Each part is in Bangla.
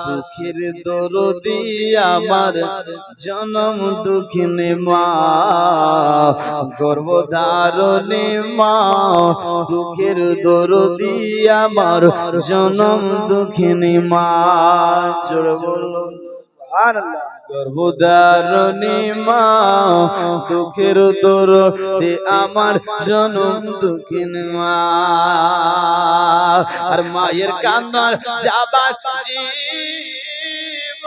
দুঃখের দরদি আমার জনম দুঃখিনী মা, গর্ভধারণী মা। দুঃখের দরদি আমার জনম দুঃখিনী মা। জোরে বলো সুবহানাল্লাহ। গর্ভধারণী মা, দুঃখের দরদি আমার জনম দুঃখিনী মা। আর মায়ের কান্দার যাবার জীব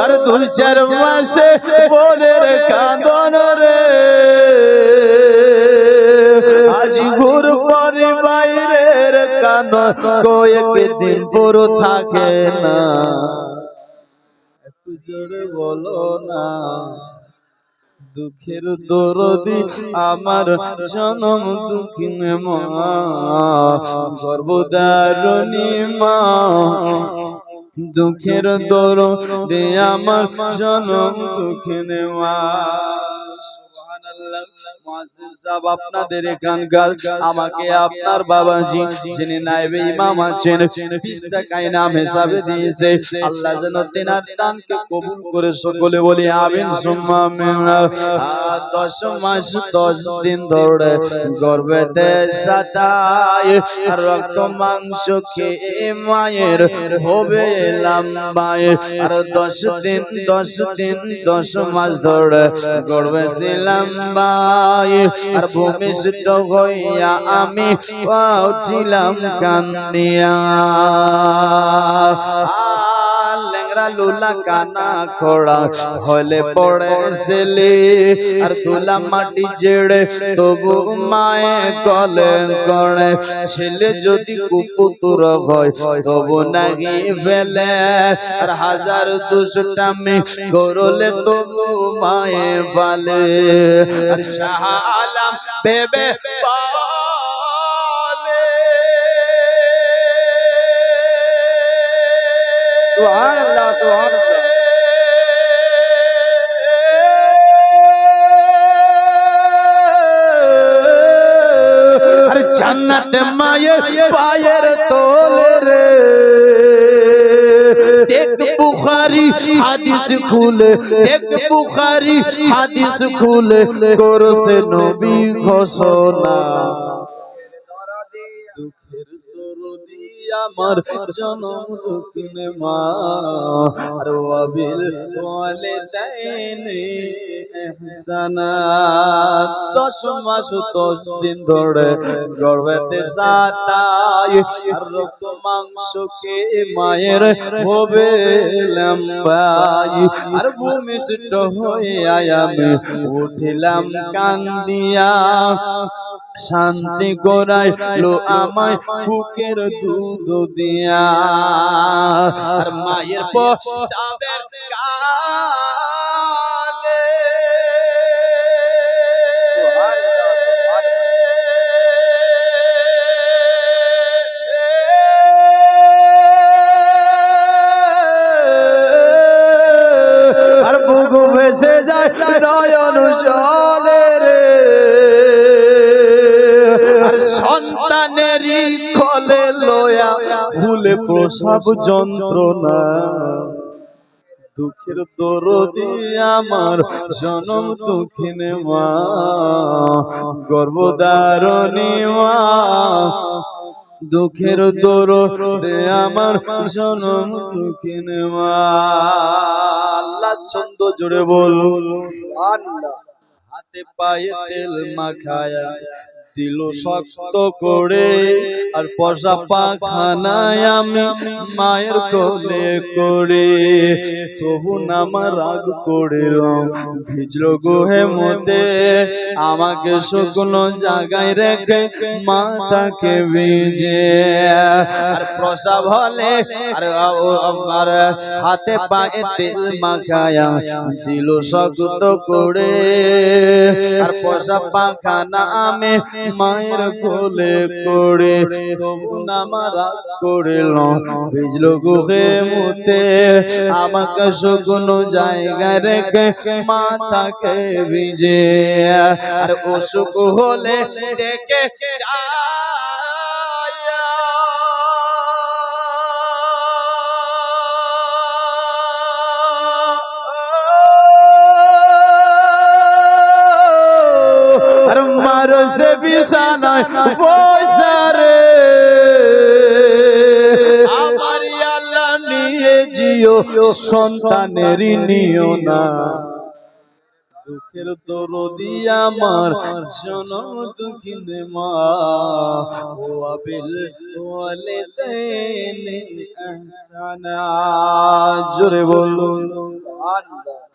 আর 2-4 মাসে বোনের কান্দন রে, আজ ঘুর পরে বাইরের কান্দন কয়েকদিন পুরো থাকে না। একটু জোরে বলো না। দুঃখের দরদি আমার জনম দুঃখিনী মা, গর্ভধারণী মা। দুঃখের দরদি আমার জনম দুঃখিনী মা। আপনাদের এখানকার আমাকে আপনার বাবাজি যিনি নায়েবে ইমাম আছেন 20 টাকা ইনাম হিসাবে দিয়েছে, আল্লাহ যেন তেনার দানকে কবুল করে সকলে বলি আমিন সুম্মা আমিন। 10 মাস 10 দিন ধরে গর্ভেতে সাতায় রক্ত মাংস খেয়ে মায়ের হবে লম্বায়। আর 10 দিন 10 মাস ধরে গর্ভে ছিলাম আর ভূমিষ্ঠ হইয়া আমি উঠিলাম কান্দিয়া। লেংরা লুলা কানা খোড়া হলে পড়েছিলে, আর তুলা মাটি জেড়ে তবু মায়ে কলে করে। ছেলে যদি কুপুত্র হয় তবু নাকি ফেলে, আর 1000-200টা করলে তবু মায়ে পালে। আর শাহ আলম ভেবে বলে সুবহানাল্লাহ সুবহানাল্লাহ। আর জান্নাতে মায়ের পায়ের তলে রে, দেখ বুখারী হাদিস খুলে, দেখ বুখারী হাদিস খুলে করছে নবী ঘোষণা। দুঃখের দরদি আমার জনম দুঃখিনী মা, আর ওয়াবিল ওয়ালিদাইনি ইহসানা। 10 মাস 10 দিন ধরে গর্ভেতে সাতায় আর রক্ত মাংস খেয়ে মায়ের হবে লম্বাই। আর ভূমিষ্ঠ হইয়া আমি উঠিলাম কান্দিয়া, শান্তি করাইলো আমায় বুকের দুধ দিয়া। আর মায়ের প্রসাবের কালে আর বুক ভেসে যায় নয়ন জলে রে, সন্তানেরই কোলে লয়া ভুলে প্রসব যন্ত্রণা। দুঃখের দরদি আমার জনম দুঃখিনী মা, গর্ভধারণী মা। দুঃখের দরদি আমার জনম দুঃখিনী মা। আল্লাহ ছন্দ জোরে বলুন সুবহানাল্লাহ। হাতে পায়ে তেল মাখায়া দিল শক্ত করে, আর পশা পাখানায় আমি মায়ের কোলে করে। তবু নামা রাগ করিল ভিজল গোহে মতে, আমাকে শুকনো জায়গায় রেখে মাথাকে ভিজে। আর প্রসাব হলে আর হাতে পায়ে তেল মাখায়া দিল শক্ত করে, আর পশা পাখানা আমি মায়ের কোলে করে তবু নামারা করিল ভিজলো গুহে মুতে আমাকে শুকনো জায়গায় রেখে মাথাকে ভিজে আর অসুখ হলে দেখে আর মারো সে বিছানায় বসারে আমার আল্লাহ নিয়ে জিও সন্তানেরই নিও না দুঃখের দরদি আমার জনম দুঃখিনে মা ও আবিল ওয়ালিদাইন ইহসানা জোরে বলুন সুবহানাল্লাহ।